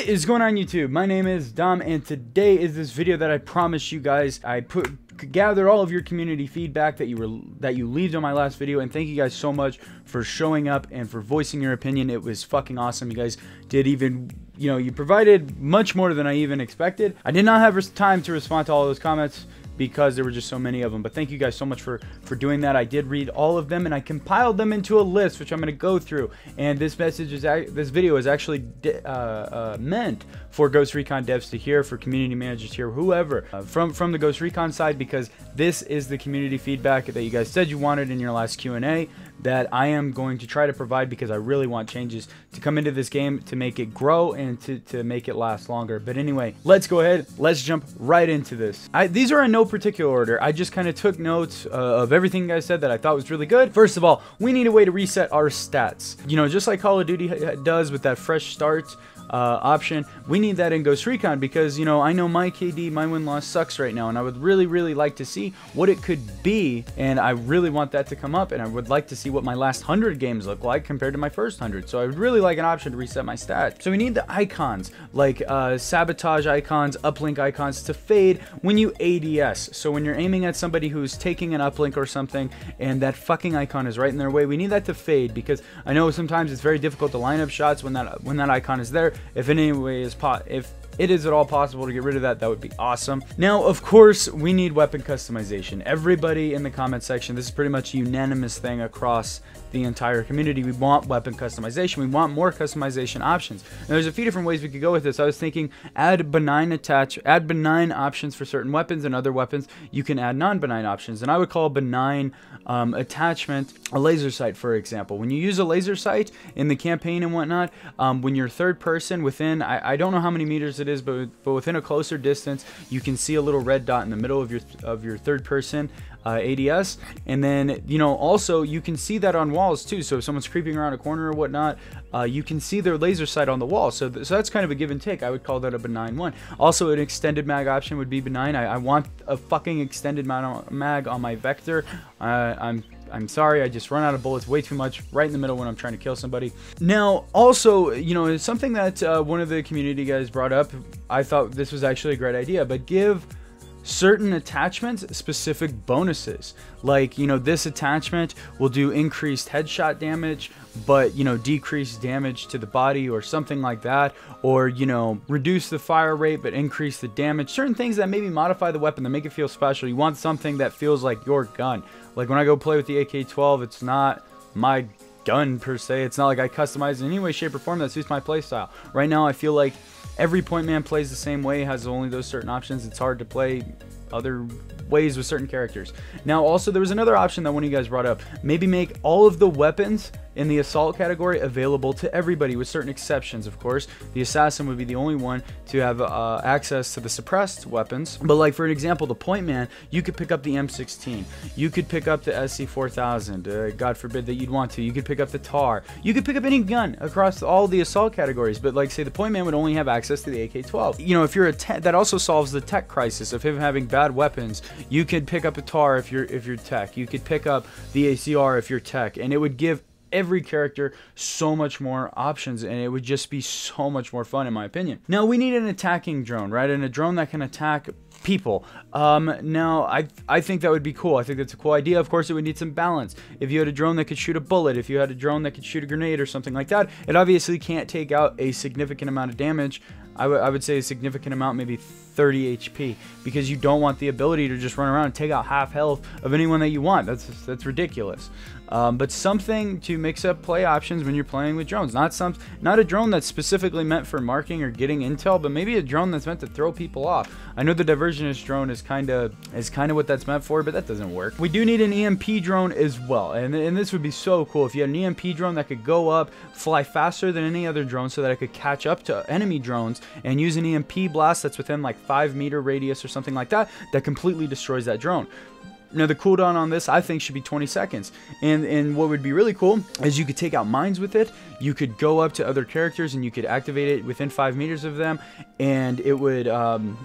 What is going on, YouTube? My name is Dom, and today is this video that I promised you guys. I gathered all of your community feedback that you left on my last video, and thank you guys so much for showing up and for voicing your opinion. It was fucking awesome. You guys did even, you provided much more than I even expected. I did not have time to respond to all those comments because there were just so many of them, but thank you guys so much for doing that. I did read all of them and I compiled them into a list, which I'm going to go through. And this video is actually meant for Ghost Recon devs to hear, for community managers to hear, whoever from the Ghost Recon side, because this is the community feedback that you guys said you wanted in your last Q&A that I am going to try to provide, because I really want changes to come into this game to make it grow and to make it last longer. But anyway, let's go ahead, let's jump right into this. These are in no particular order. I just kind of took notes of everything you guys said that I thought was really good. First of all, we need a way to reset our stats. Just like Call of Duty does with that fresh start option, we need that in Ghost Recon, because I know my KD, my win-loss sucks right now, and I would really like to see what it could be, and I really want that to come up, and I would like to see what my last 100 games look like compared to my first 100. So I would really like an option to reset my stats. So we need the icons, like sabotage icons, uplink icons, to fade when you ADS. So when you're aiming at somebody who's taking an uplink or something and that fucking icon is right in their way, we need that to fade, because I know sometimes it's very difficult to line up shots when that icon is there. If in any way if it is at all possible to get rid of that, that would be awesome. Now, of course, we need weapon customization. Everybody in the comment section, this is pretty much a unanimous thing across the entire community. We want weapon customization. We want more customization options. Now, there's a few different ways we could go with this. I was thinking add benign options for certain weapons, and other weapons you can add non-benign options. And I would call benign attachment a laser sight, for example. When you use a laser sight in the campaign and whatnot, when you're third person within, I don't know how many meters it is, but within a closer distance, you can see a little red dot in the middle of your third person ADS, and then also you can see that on walls too. So if someone's creeping around a corner or whatnot, you can see their laser sight on the wall. So that's kind of a give and take. I would call that a benign one. Also, an extended mag option would be benign. I want a fucking extended mag on my Vector. I'm sorry, I just run out of bullets way too much right in the middle when I'm trying to kill somebody. Now, also, it's something that one of the community guys brought up. I thought this was actually a great idea, but give certain attachments specific bonuses. Like, this attachment will do increased headshot damage, but decrease damage to the body or something like that, or reduce the fire rate but increase the damage. Certain things that maybe modify the weapon, that make it feel special. You want something that feels like your gun. Like when I go play with the AK-12, it's not my gun per se. It's not like I customize in any way, shape, or form that suits my playstyle. Right now, I feel like every point man plays the same way, has only those certain options. It's hard to play other ways with certain characters. Now, also, there was another option that one of you guys brought up. Maybe make all of the weapons in the assault category available to everybody, with certain exceptions, of course. The assassin would be the only one to have access to the suppressed weapons. But like, for an example, the point man, you could pick up the M16. You could pick up the SC4000. God forbid that you'd want to. You could pick up the TAR. You could pick up any gun across all the assault categories. But like, say the point man would only have access to the AK-12. If you're a tech, that also solves the tech crisis of him having bad weapons. You could pick up a TAR if you're tech. You could pick up the ACR if you're tech, and it would give every character so much more options, and it would just be so much more fun, in my opinion. Now, we need an attacking drone, right? And a drone that can attack people. Now, I think that would be cool. I think that's a cool idea. Of course, it would need some balance. If you had a drone that could shoot a bullet, if you had a drone that could shoot a grenade or something like that, it obviously can't take out a significant amount of damage. I would say a significant amount, maybe 30 HP, because you don't want the ability to just run around and take out half health of anyone that you want. That's ridiculous. But something to mix up play options when you're playing with drones. Not a drone that's specifically meant for marking or getting intel, but maybe a drone that's meant to throw people off. I know the diversionist drone is kind of what that's meant for, but that doesn't work. We do need an EMP drone as well, and this would be so cool if you had an EMP drone that could go up, fly faster than any other drone, so that it could catch up to enemy drones and use an EMP blast that's within like 5-meter radius or something like that, that completely destroys that drone. Now, the cooldown on this, I think, should be 20 seconds. And what would be really cool is you could take out mines with it. You could go up to other characters and you could activate it within 5 meters of them, and it would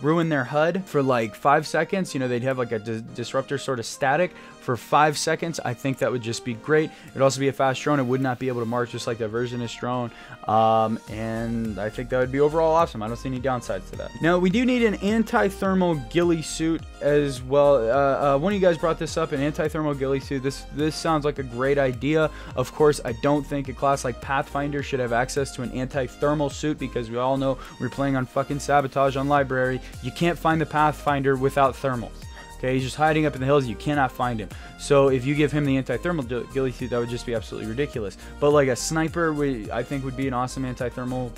ruin their HUD for like 5 seconds. They'd have like a disruptor sort of static for 5 seconds, I think that would just be great. It would also be a fast drone. It would not be able to mark just like the versionist drone. And I think that would be overall awesome. I don't see any downsides to that. Now, we do need an anti-thermal ghillie suit as well. One of you guys brought this up, an anti-thermal ghillie suit. This sounds like a great idea. Of course, I don't think a class like Pathfinder should have access to an anti-thermal suit, because we all know we're playing on fucking Sabotage on Library. You can't find the Pathfinder without thermals. Okay, he's just hiding up in the hills. You cannot find him. So if you give him the anti-thermal ghillie suit, that would just be absolutely ridiculous. But like a sniper, I think would be an awesome anti-thermal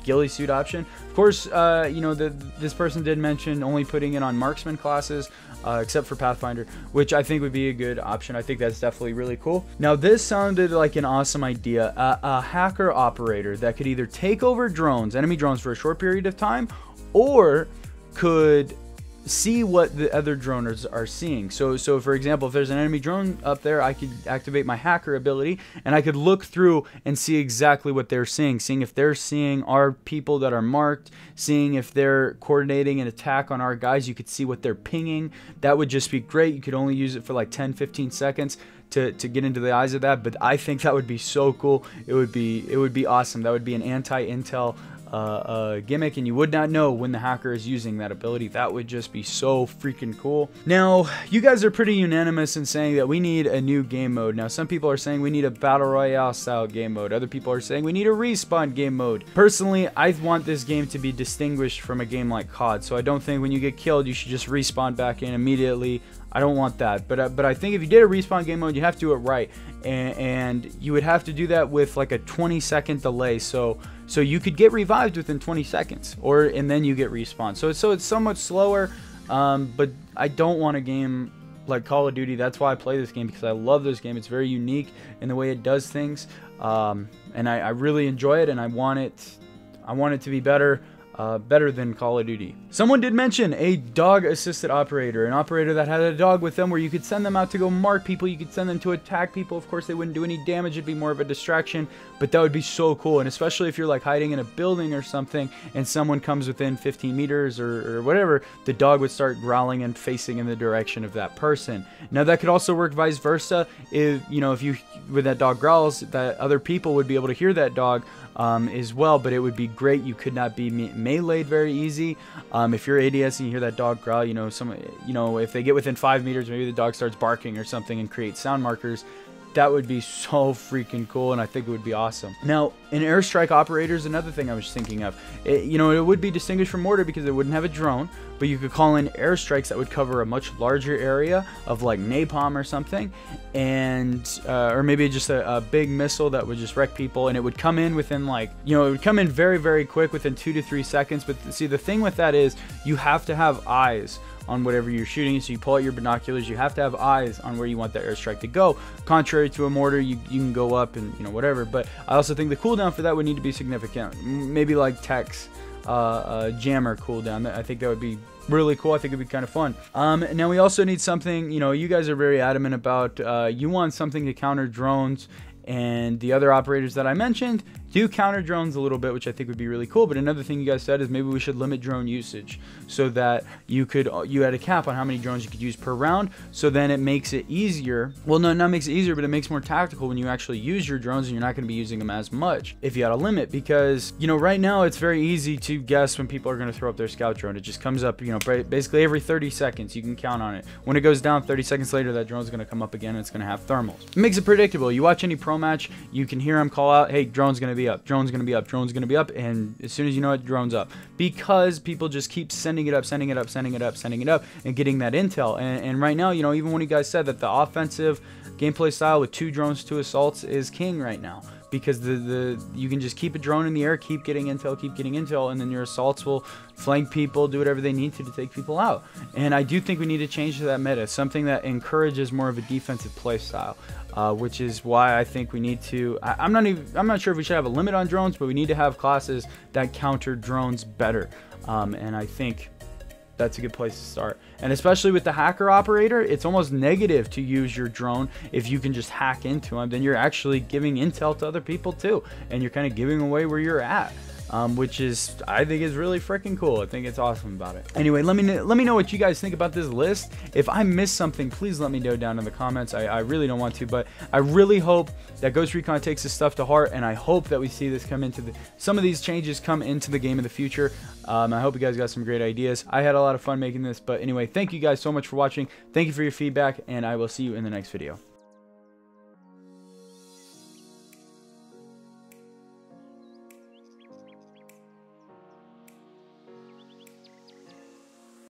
ghillie suit option. Of course, you know, this person did mention only putting it on marksman classes, except for Pathfinder, which I think would be a good option. I think that's definitely really cool. Now, this sounded like an awesome idea. A hacker operator that could either take over drones, enemy drones, for a short period of time, or could see what the other droners are seeing. So for example, if there's an enemy drone up there, I could activate my hacker ability and I could look through and see exactly what they're seeing if they're seeing our people that are marked, seeing if they're coordinating an attack on our guys. You could see what they're pinging. That would just be great. You could only use it for like 10-15 seconds to get into the eyes of that, but I think that would be so cool. It would be awesome. That would be an anti-intel gimmick, and you would not know when the hacker is using that ability. That would just be so freaking cool. Now, you guys are pretty unanimous in saying that we need a new game mode. Now, some people are saying we need a battle royale style game mode. Other people are saying we need a respawn game mode. Personally, I want this game to be distinguished from a game like COD, so I don't think when you get killed you should just respawn back in immediately. I don't want that, but I think if you did a respawn game mode, you have to do it right, and you would have to do that with like a 20-second delay, so you could get revived within 20 seconds, and then you get respawned. So it's somewhat slower, but I don't want a game like Call of Duty. That's why I play this game, because I love this game. It's very unique in the way it does things, and I really enjoy it, and I want it to be better. Better than Call of Duty. Someone did mention a dog assisted operator, an operator that had a dog with them where you could send them out to go mark people, you could send them to attack people. Of course, they wouldn't do any damage, it'd be more of a distraction, but that would be so cool. And especially if you're like hiding in a building or something and someone comes within 15 meters or whatever, the dog would start growling and facing in the direction of that person. Now, that could also work vice versa. If you with that dog growls, that other people would be able to hear that dog as well, but it would be great. You could not be meleeed very easy. If you're ADS and you hear that dog growl, if they get within 5 meters, maybe the dog starts barking or something and create sound markers. That would be so freaking cool, and I think it would be awesome. Now, an airstrike operator is another thing I was thinking of. It would be distinguished from mortar because it wouldn't have a drone, but you could call in airstrikes that would cover a much larger area of like napalm or something, and or maybe just a big missile that would just wreck people, and it would come in within it would come in very, very quick, within 2 to 3 seconds. But see, the thing with that is you have to have eyes on whatever you're shooting. So you pull out your binoculars, you have to have eyes on where you want that airstrike to go. Contrary to a mortar, you can go up and whatever. But I also think the cooldown for that would need to be significant. Maybe like Tech's jammer cooldown. I think that would be really cool. I think it'd be kind of fun. Now we also need something, you guys are very adamant about, you want something to counter drones, and the other operators that I mentioned do counter drones a little bit, which I think would be really cool. But another thing you guys said is maybe we should limit drone usage so that you had a cap on how many drones you could use per round, so then it makes it easier. Well, no, not makes it easier, but it makes more tactical when you actually use your drones, and you're not going to be using them as much if you had a limit. Because right now it's very easy to guess when people are going to throw up their scout drone. It just comes up basically every 30 seconds. You can count on it. When it goes down 30 seconds later, that drone's going to come up again, and it's going to have thermals. It makes it predictable. You watch any pro match, you can hear them call out, hey, drone's going to be up, drone's going to be up, drone's going to be up, and as soon as you know it, drone's up, because people just keep sending it up, sending it up, sending it up, sending it up, and getting that intel. And right now, even when you guys said that the offensive gameplay style with 2 drones, 2 assaults is king right now, because you can just keep a drone in the air, keep getting intel, and then your assaults will flank people, do whatever they need to take people out. And I do think we need to change to that meta, something that encourages more of a defensive play style, which is why I think we need to, I'm not sure if we should have a limit on drones, but we need to have classes that counter drones better. And I think that's a good place to start. And especially with the hacker operator, it's almost negative to use your drone if you can just hack into them. Then you're actually giving intel to other people too, and you're kind of giving away where you're at. which is, I think, is really freaking cool. I think it's awesome about it. Anyway, let me know what you guys think about this list. If I missed something, please let me know down in the comments. I really don't want to, but I really hope that Ghost Recon takes this stuff to heart, and I hope that we see this come into some of these changes come into the game in the future. I hope you guys got some great ideas. I had a lot of fun making this, but anyway, thank you guys so much for watching. Thank you for your feedback, and I will see you in the next video.